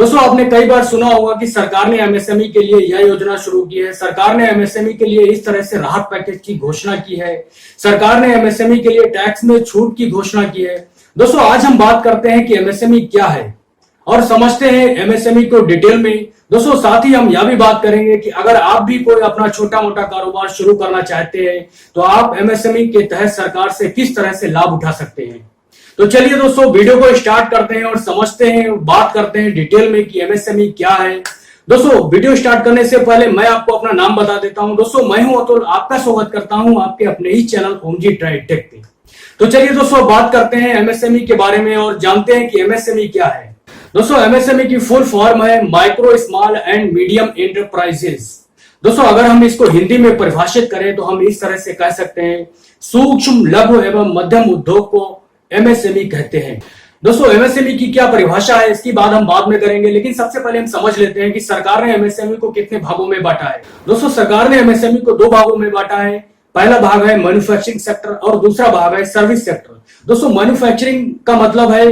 दोस्तों आपने कई बार सुना होगा कि सरकार ने एमएसएमई के लिए यह योजना शुरू की है। सरकार ने एमएसएमई के लिए इस तरह से राहत पैकेज की घोषणा की है। सरकार ने एमएसएमई के लिए टैक्स में छूट की घोषणा की है। दोस्तों आज हम बात करते हैं कि एमएसएमई क्या है और समझते हैं एमएसएमई को डिटेल में। दोस्तों साथ ही हम यह भी बात करेंगे कि अगर आप भी कोई अपना छोटा मोटा कारोबार शुरू करना चाहते हैं तो आप एमएसएमई के तहत सरकार से किस तरह से लाभ उठा सकते हैं। तो चलिए दोस्तों वीडियो को स्टार्ट करते हैं और समझते हैं, बात करते हैं डिटेल में कि एमएसएमई क्या है। दोस्तों वीडियो स्टार्ट करने से पहले मैं आपको अपना नाम बता देता हूं। दोस्तों मैं हूं अतुल, आपका स्वागत करता हूं आपके अपने ही चैनल ओमजी ट्राइड टेक पे। तो चलिए दोस्तों बात करते हैं एमएसएमई के बारे में और जानते हैं कि एमएसएमई क्या है। दोस्तों एमएसएमई की फुल फॉर्म है micro small and medium enterprises. दोस्तों अगर हम इसको हिंदी में परिभाषित करें तो हम इस तरह से कह सकते हैं सूक्ष्म लघु एवं मध्यम उद्योग को एमएसएमई कहते हैं। दोस्तों एमएसएमई की क्या परिभाषा है इसकी बात हम बाद में करेंगे, लेकिन सबसे पहले हम समझ लेते हैं कि सरकार ने एमएसएमई को कितने भागों में बांटा है। दोस्तों सरकार ने एमएसएमई को दो भागों में बांटा है। पहला भाग है मैन्युफैक्चरिंग सेक्टर और दूसरा भाग है सर्विस सेक्टर। दोस्तों मैन्युफैक्चरिंग का मतलब है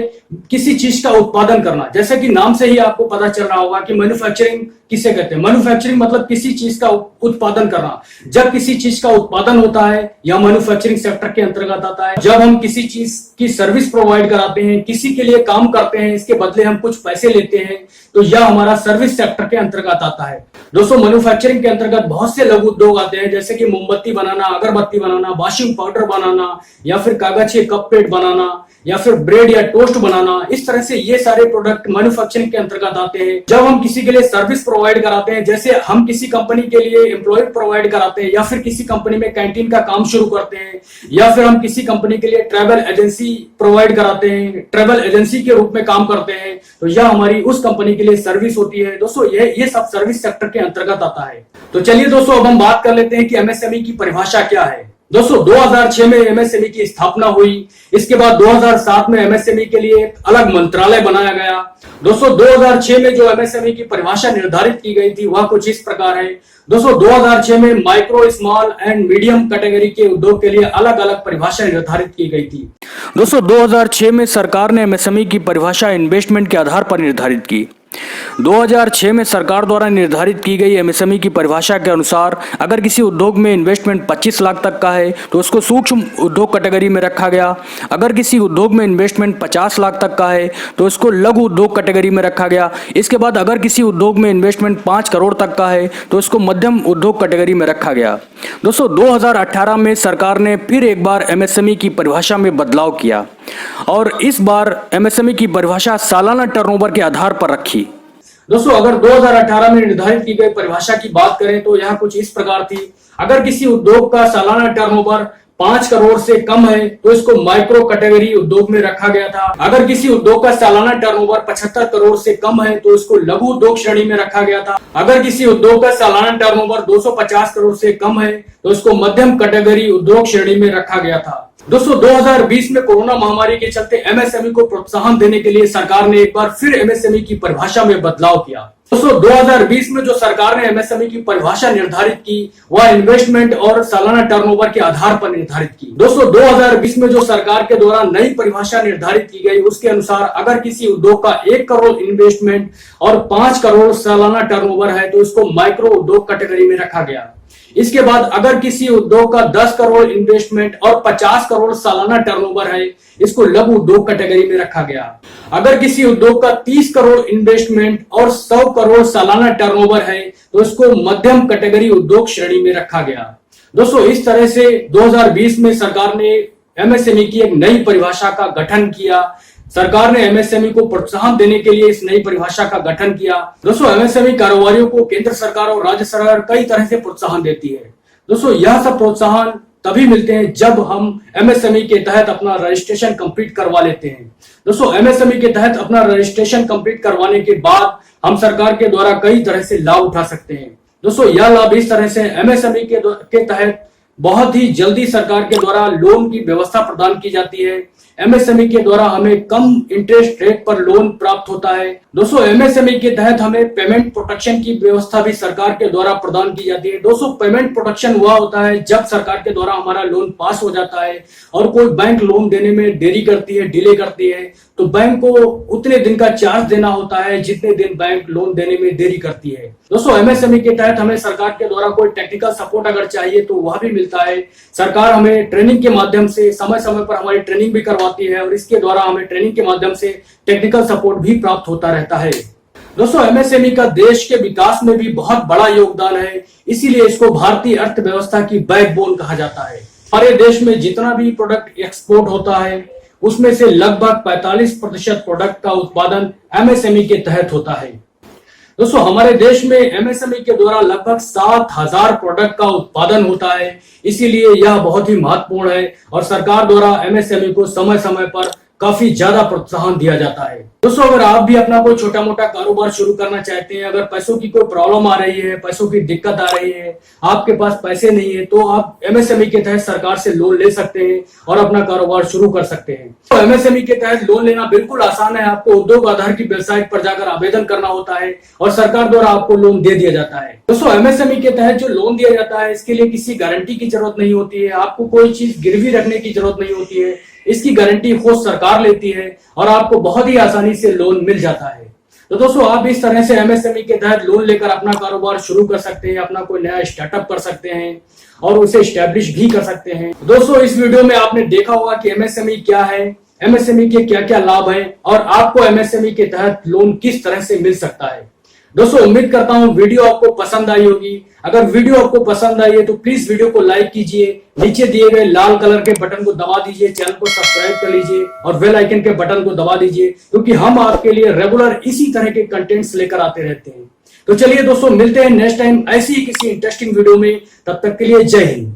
किसी चीज का उत्पादन करना, जैसे कि नाम से ही आपको पता चल रहा होगा कि मैन्युफैक्चरिंग किसे कहते हैं। मैन्युफैक्चरिंग मतलब किसी चीज का उत्पादन करना। जब किसी चीज का उत्पादन होता है यह मैन्युफैक्चरिंग सेक्टर के अंतर्गत आता है। जब हम किसी चीज की सर्विस प्रोवाइड कराते हैं, किसी के लिए काम करते हैं, इसके बदले हम कुछ पैसे लेते हैं, तो यह हमारा सर्विस सेक्टर के अंतर्गत आता है। दोस्तों मैन्युफैक्चरिंग के अंतर्गत बहुत से लघु उद्योग आते हैं, जैसे कि मोमबत्ती बनाना, अगरबत्ती बनाना, वॉशिंग पाउडर बनाना, या फिर कागज के कप प्लेट बनाना, या फिर ब्रेड या टोस्ट बनाना। इस तरह से ये सारे प्रोडक्ट मैन्युफैक्चरिंग के अंतर्गत आते हैं। जब हम किसी के लिए सर्विस प्रोवाइड कराते हैं, जैसे हम किसी कंपनी के लिए एम्प्लॉय प्रोवाइड कराते हैं, या फिर किसी कंपनी में कैंटीन का काम शुरू करते हैं, या फिर हम किसी कंपनी के लिए ट्रैवल एजेंसी प्रोवाइड कराते हैं, ट्रैवल एजेंसी के रूप में काम करते हैं, तो यह हमारी उस कंपनी के लिए सर्विस होती है। दोस्तों ये सब सर्विस सेक्टर के अंतर्गत आता है। तो चलिए दोस्तों अब हम बात कर लेते हैं कि एमएसएमई की परिभाषा क्या है। दोस्तों 2006 में एमएसएमई की स्थापना हुई। इसके बाद 2007 में एमएसएमई के लिए एक अलग मंत्रालय बनाया गया। दोस्तों 2006 में जो एमएसएमई की परिभाषा निर्धारित की गई थी वह कुछ इस प्रकार है। दोस्तों 2006 में micro small and medium category के उद्योग के लिए अलग अलग परिभाषा निर्धारित की गई थी। दोस्तों 2006 में सरकार ने एमएसएमई की परिभाषा इन्वेस्टमेंट के आधार पर निर्धारित की। 2006 में सरकार द्वारा निर्धारित की गई एमएसएमई की परिभाषा के अनुसार अगर किसी उद्योग में इन्वेस्टमेंट 25 लाख तक का है तो उसको सूक्ष्म उद्योग कैटेगरी में रखा गया। अगर किसी उद्योग में इन्वेस्टमेंट 50 लाख तक का है तो उसको लघु उद्योग कैटेगरी में रखा गया। इसके बाद अगर किसी उद्योग में इन्वेस्टमेंट 5 करोड़ तक का है तो उसको मध्यम उद्योग कैटेगरी में रखा गया। दोस्तों 2018 में सरकार ने फिर एक बार एमएसएमई की परिभाषा में बदलाव किया और इस बार एमएसएमई की परिभाषा सालाना टर्नओवर के आधार पर रखी। दोस्तों अगर 2018 में निर्धारित की गई परिभाषा की बात करें तो यह कुछ इस प्रकार थी। अगर किसी उद्योग का सालाना टर्नओवर 5 करोड़ से कम है तो इसको माइक्रो कैटेगरी उद्योग में रखा गया था। अगर किसी उद्योग का सालाना टर्नओवर 75 करोड़ से कम है तो इसको लघु उद्योग श्रेणी में रखा गया था। अगर किसी उद्योग का सालाना टर्नओवर 250 करोड़ से कम है तो इसको मध्यम कैटेगरी उद्योग श्रेणी में रखा गया था। दोस्तों 2020 में कोरोना महामारी के चलते एमएसएमई को प्रोत्साहन देने के लिए सरकार ने एक बार फिर एमएसएमई की परिभाषा में बदलाव किया। दोस्तों 2020 में जो सरकार ने एमएसएमई की परिभाषा निर्धारित की वह इन्वेस्टमेंट और सालाना टर्नओवर के आधार पर निर्धारित की। दोस्तों 2020 में जो सरकार के द्वारा नई परिभाषा निर्धारित की गई उसके अनुसार अगर किसी उद्योग का 1 करोड़ इन्वेस्टमेंट और 5 करोड़ सालाना टर्नओवर है तो इसको माइक्रो उद्योग कैटेगरी में रखा गया। इसके बाद अगर किसी उद्योग का 10 करोड़ इन्वेस्टमेंट और 50 करोड़ सालाना टर्नओवर है इसको लघु उद्योग कैटेगरी में रखा गया। अगर किसी उद्योग का 30 करोड़ इन्वेस्टमेंट और 100 करोड़ सालाना टर्नओवर है तो इसको मध्यम कैटेगरी उद्योग श्रेणी में रखा गया। दोस्तों इस तरह से 2020 में सरकार ने एमएसएमई की एक नई परिभाषा का गठन किया। सरकार ने एमएसएमई को प्रोत्साहन देने के लिए इस नई परिभाषा का गठन किया। दोस्तों एमएसएमई कारोबारियों को केंद्र सरकार और राज्य सरकार कई तरह से प्रोत्साहन देती है। दोस्तों यह सब प्रोत्साहन तभी मिलते हैं जब हम एमएसएमई के तहत अपना रजिस्ट्रेशन कंप्लीट करवा लेते हैं। दोस्तों एमएसएमई के तहत अपना रजिस्ट्रेशन कंप्लीट करवाने के बाद हम सरकार के द्वारा कई तरह से लाभ उठा सकते हैं। दोस्तों यह लाभ इस तरह से एमएसएमई के तहत बहुत ही जल्दी सरकार के द्वारा लोन की व्यवस्था प्रदान की जाती है। एमएसएमई के द्वारा हमें कम इंटरेस्ट रेट पर लोन प्राप्त होता है। दोस्तों एमएसएमई के तहत हमें पेमेंट प्रोटेक्शन की व्यवस्था भी सरकार के द्वारा प्रदान की जाती है। दोस्तों पेमेंट प्रोटेक्शन हुआ होता है जब सरकार के द्वारा हमारा लोन पास हो जाता है और कोई बैंक लोन देने में देरी करती है, डिले करती है, तो बैंक को उतने दिन का चार्ज देना होता है जितने दिन बैंक लोन देने में देरी करती है। दोस्तों, एमएसएमई के तहत हमें सरकार के द्वारा कोई टेक्निकल सपोर्ट अगर चाहिए तो वह भी मिलता है। सरकार हमें ट्रेनिंग के माध्यम से समय समय पर हमारी ट्रेनिंग भी करवाती है और इसके द्वारा हमें ट्रेनिंग के माध्यम से टेक्निकल सपोर्ट भी प्राप्त होता रहता है। दोस्तों, एमएसएमई का देश के विकास में भी बहुत बड़ा योगदान है, इसीलिए इसको भारतीय अर्थव्यवस्था की बैकबोन कहा जाता है। हमारे देश में जितना भी प्रोडक्ट एक्सपोर्ट होता है उसमें से लगभग 45% प्रोडक्ट का उत्पादन एमएसएमई के तहत होता है। दोस्तों, हमारे देश में एमएसएमई के द्वारा लगभग 7,000 प्रोडक्ट का उत्पादन होता है, इसीलिए यह बहुत ही महत्वपूर्ण है और सरकार द्वारा एमएसएमई को समय समय पर काफी ज्यादा प्रोत्साहन दिया जाता है। दोस्तों, अगर आप भी अपना कोई छोटा मोटा कारोबार शुरू करना चाहते हैं, अगर पैसों की कोई प्रॉब्लम आ रही है, पैसों की दिक्कत आ रही है, आपके पास पैसे नहीं है, तो आप एमएसएमई के तहत सरकार से लोन ले सकते हैं और अपना कारोबार शुरू कर सकते हैं। तो एमएसएमई के तहत लोन लेना बिल्कुल आसान है। आपको उद्योग आधार की वेबसाइट पर जाकर आवेदन करना होता है और सरकार द्वारा आपको लोन दे दिया जाता है। दोस्तों, एमएसएमई के तहत जो लोन दिया जाता है इसके लिए किसी गारंटी की जरूरत नहीं होती है, आपको कोई चीज गिरवी रखने की जरूरत नहीं होती है। इसकी गारंटी खुद सरकार लेती है और आपको बहुत ही आसानी से लोन मिल जाता है। तो दोस्तों, आप इस तरह से एमएसएमई के तहत लोन लेकर अपना कारोबार शुरू कर सकते हैं, अपना कोई नया स्टार्टअप कर सकते हैं और उसे स्टैब्लिश भी कर सकते हैं। दोस्तों, इस वीडियो में आपने देखा होगा कि एमएसएमई क्या है, एमएसएमई के क्या क्या लाभ हैं और आपको एमएसएमई के तहत लोन किस तरह से मिल सकता है। दोस्तों, उम्मीद करता हूं वीडियो आपको पसंद आई होगी। अगर वीडियो आपको पसंद आई है तो प्लीज वीडियो को लाइक कीजिए, नीचे दिए गए लाल कलर के बटन को दबा दीजिए, चैनल को सब्सक्राइब कर लीजिए और बेल आइकन के बटन को दबा दीजिए, क्योंकि हम आपके लिए रेगुलर इसी तरह के कंटेंट्स लेकर आते रहते हैं। तो चलिए दोस्तों, मिलते हैं नेक्स्ट टाइम ऐसी ही किसी इंटरेस्टिंग वीडियो में। तब तक के लिए जय हिंद।